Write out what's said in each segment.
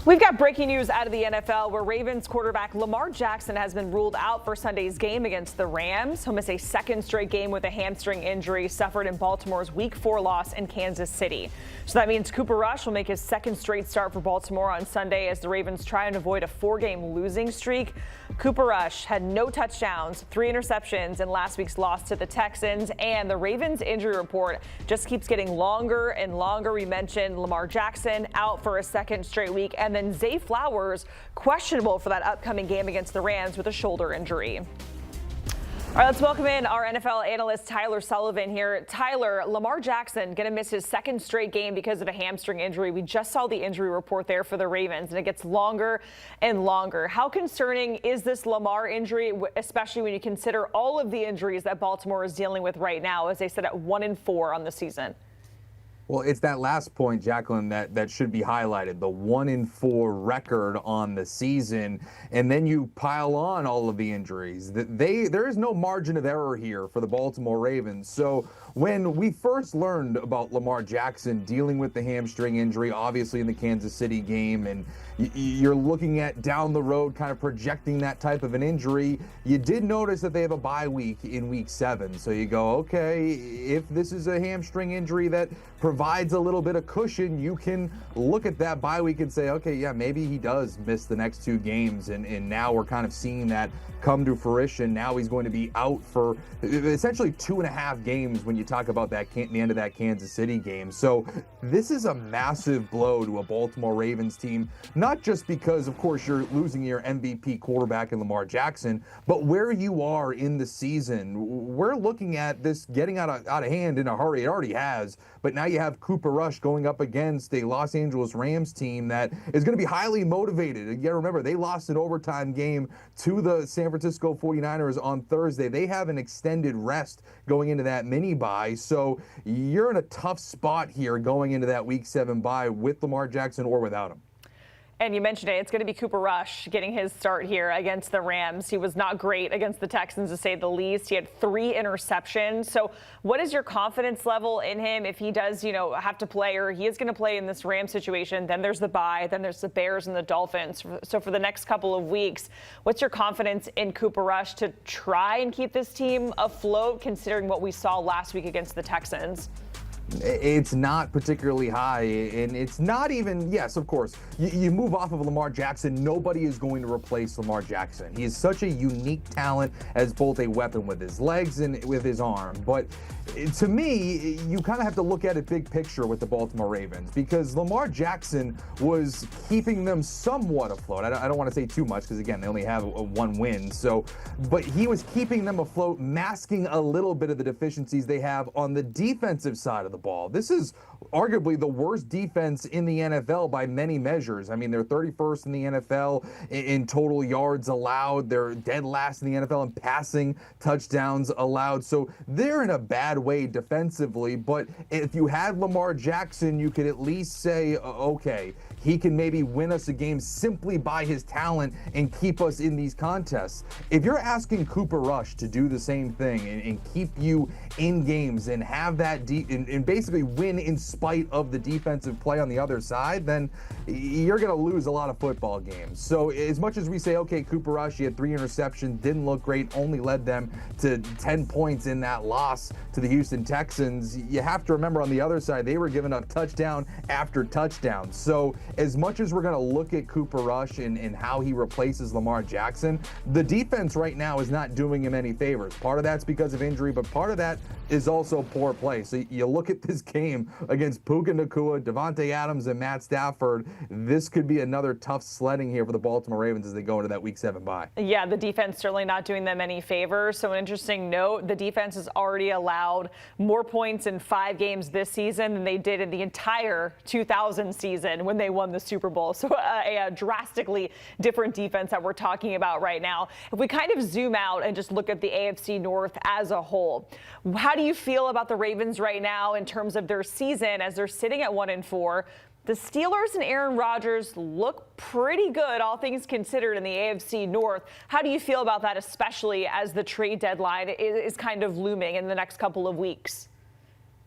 We've got breaking news out of the NFL where Ravens quarterback Lamar Jackson has been ruled out for Sunday's game against the Rams. He'll miss a second straight game with a hamstring injury suffered in Baltimore's Week 4 loss in Kansas City. So that means Cooper Rush will make his second straight start for Baltimore on Sunday as the Ravens try and avoid a 4-game losing streak. Cooper Rush had no touchdowns, 3 interceptions in last week's loss to the Texans, and the Ravens injury report just keeps getting longer and longer. We mentioned Lamar Jackson out for a second straight week, and then Zay Flowers questionable for that upcoming game against the Rams with a shoulder injury. All right, let's welcome in our NFL analyst Tyler Sullivan here. Tyler, Lamar Jackson going to miss his second straight game because of a hamstring injury. We just saw the injury report there for the Ravens, and it gets longer and longer. How concerning is this Lamar injury, especially when you consider all of the injuries that Baltimore is dealing with right now, as they sit at 1-4 on the season? Well, it's that last point, Jacqueline, that should be highlighted, the 1-4 record on the season, and then you pile on all of the injuries. There is no margin of error here for the Baltimore Ravens. So when we first learned about Lamar Jackson dealing with the hamstring injury, obviously in the Kansas City game, and you're looking at down the road kind of projecting that type of an injury, you did notice that they have a bye week in week 7. So you go, okay, if this is a hamstring injury that provides a little bit of cushion, you can look at that bye week and say, okay, yeah, maybe he does miss the next 2 games. And now we're kind of seeing that come to fruition. Now he's going to be out for essentially 2.5 games when you talk about that the end of that Kansas City game. So this is a massive blow to a Baltimore Ravens team, not just because, of course, you're losing your MVP quarterback in Lamar Jackson, but where you are in the season. We're looking at this getting out of hand in a hurry. It already has, but now you have Cooper Rush going up against a Los Angeles Rams team that is going to be highly motivated. You got to remember, they lost an overtime game to the San Francisco 49ers on Thursday. They have an extended rest going into that mini bye, so you're in a tough spot here going into that Week 7 bye with Lamar Jackson or without him. And you mentioned it, it's going to be Cooper Rush getting his start here against the Rams. He was not great against the Texans, to say the least. He had 3 interceptions. So what is your confidence level in him if he does, have to play, or he is going to play in this Rams situation? Then there's the bye, then there's the Bears and the Dolphins. So for the next couple of weeks, what's your confidence in Cooper Rush to try and keep this team afloat, considering what we saw last week against the Texans? It's not particularly high, and it's not even, yes, of course, you move off of Lamar Jackson, nobody is going to replace Lamar Jackson. He is such a unique talent as both a weapon with his legs and with his arm. But to me, you kind of have to look at it big picture with the Baltimore Ravens, because Lamar Jackson was keeping them somewhat afloat. I don't want to say too much because, again, they only have 1 win. But he was keeping them afloat, masking a little bit of the deficiencies they have on the defensive side of the ball. This is arguably the worst defense in the NFL by many measures. I mean, they're 31st in the NFL in total yards allowed. They're dead last in the NFL in passing touchdowns allowed. So they're in a bad way defensively. But if you had Lamar Jackson, you could at least say, okay, he can maybe win us a game simply by his talent and keep us in these contests. If you're asking Cooper Rush to do the same thing and keep you in games and have that and basically win in spite of the defensive play on the other side, then you're going to lose a lot of football games. So as much as we say, okay, Cooper Rush, he had 3 interceptions, didn't look great, only led them to 10 points in that loss to the Houston Texans, you have to remember on the other side, they were giving up touchdown after touchdown. So as much as we're going to look at Cooper Rush and how he replaces Lamar Jackson, the defense right now is not doing him any favors. Part of that's because of injury, but part of that is also poor play. So you look at this game against Puka Nacua, Devontae Adams, and Matt Stafford, this could be another tough sledding here for the Baltimore Ravens as they go into that Week 7 bye. Yeah, the defense certainly not doing them any favors. So an interesting note, the defense has already allowed more points in 5 games this season than they did in the entire 2000 season when they won the Super Bowl. So a drastically different defense that we're talking about right now. If we kind of zoom out and just look at the AFC North as a whole, how do you feel about the Ravens right now in terms of their season as they're sitting at 1-4? The Steelers and Aaron Rodgers look pretty good, all things considered, in the AFC North. How do you feel about that, especially as the trade deadline is kind of looming in the next couple of weeks?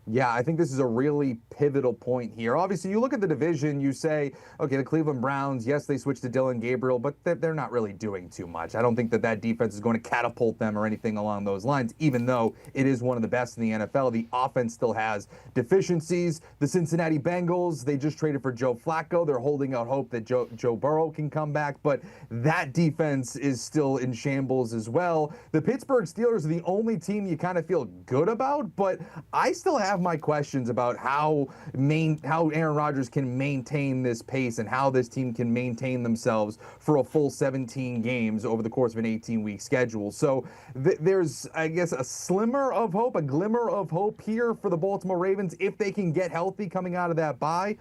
Yeah, I think this is a really pivotal point here. Obviously, you look at the division, you say, okay, the Cleveland Browns, yes, they switched to Dylan Gabriel, but they're not really doing too much. I don't think that defense is going to catapult them or anything along those lines, even though it is one of the best in the NFL. The offense still has deficiencies. The Cincinnati Bengals, they just traded for Joe Flacco. They're holding out hope that Joe Burrow can come back, but that defense is still in shambles as well. The Pittsburgh Steelers are the only team you kind of feel good about, but I still have my questions about how Aaron Rodgers can maintain this pace and how this team can maintain themselves for a full 17 games over the course of an 18-week schedule. So there's, I guess, a glimmer of hope here for the Baltimore Ravens if they can get healthy coming out of that bye.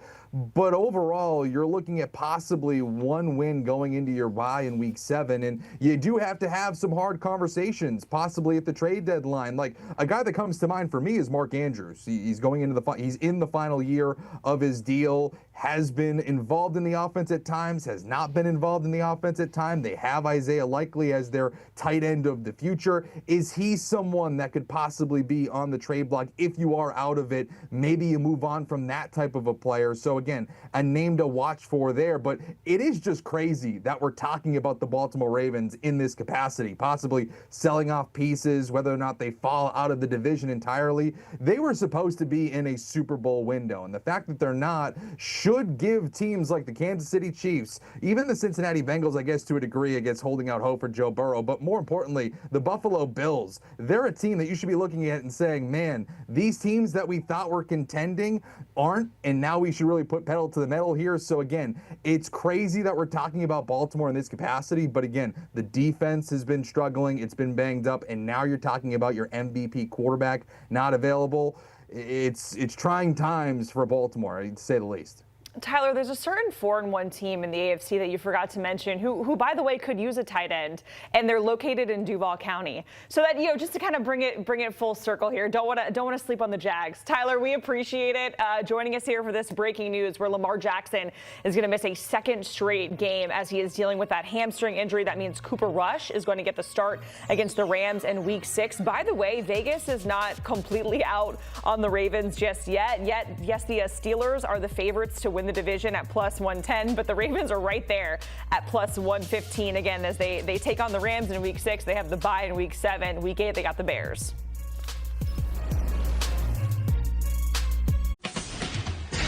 But overall, you're looking at possibly one win going into your bye in week 7, and you do have to have some hard conversations, possibly at the trade deadline. Like, a guy that comes to mind for me is Mark Andrews. He's going into he's in the final year of his deal, has been involved in the offense at times, has not been involved in the offense at times. They have Isaiah Likely as their tight end of the future. Is he someone that could possibly be on the trade block if you are out of it? Maybe you move on from that type of a player. So again, a name to watch for there, but it is just crazy that we're talking about the Baltimore Ravens in this capacity, possibly selling off pieces, whether or not they fall out of the division entirely. They were supposed to be in a Super Bowl window, and the fact that they're not should give teams like the Kansas City Chiefs, even the Cincinnati Bengals, I guess to a degree, against holding out hope for Joe Burrow, but more importantly, the Buffalo Bills. They're a team that you should be looking at and saying, man, these teams that we thought were contending aren't, and now we should really put pedal to the metal here. So again, it's crazy that we're talking about Baltimore in this capacity, but again, the defense has been struggling, it's been banged up, and now you're talking about your MVP quarterback not available. It's trying times for Baltimore, to say the least. Tyler, there's a certain 4-1 team in the AFC that you forgot to mention who, by the way, could use a tight end, and they're located in Duval County. So that, just to kind of bring it full circle here, don't want to sleep on the Jags. Tyler, we appreciate it joining us here for this breaking news where Lamar Jackson is going to miss a second straight game as he is dealing with that hamstring injury. That means Cooper Rush is going to get the start against the Rams in Week 6. By the way, Vegas is not completely out on the Ravens just yet. Yes, the Steelers are the favorites to win the division at plus 110, but the Ravens are right there at plus 115 again as they take on the Rams in Week 6. They have the bye in Week 7. Week 8, they got the Bears.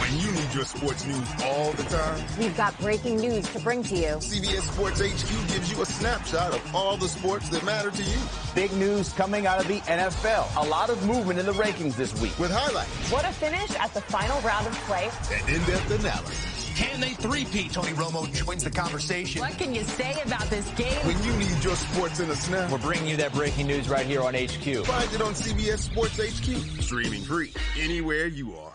When you need your sports news all the time, we've got breaking news to bring to you. CBS Sports HQ gives you a snapshot of all the sports that matter to you. Big news coming out of the NFL. A lot of movement in the rankings this week. With highlights. What a finish at the final round of play. And in-depth analysis. Can they three-peat? Tony Romo joins the conversation. What can you say about this game? When you need your sports in a snap, we're bringing you that breaking news right here on HQ. Find it on CBS Sports HQ. Streaming free anywhere you are.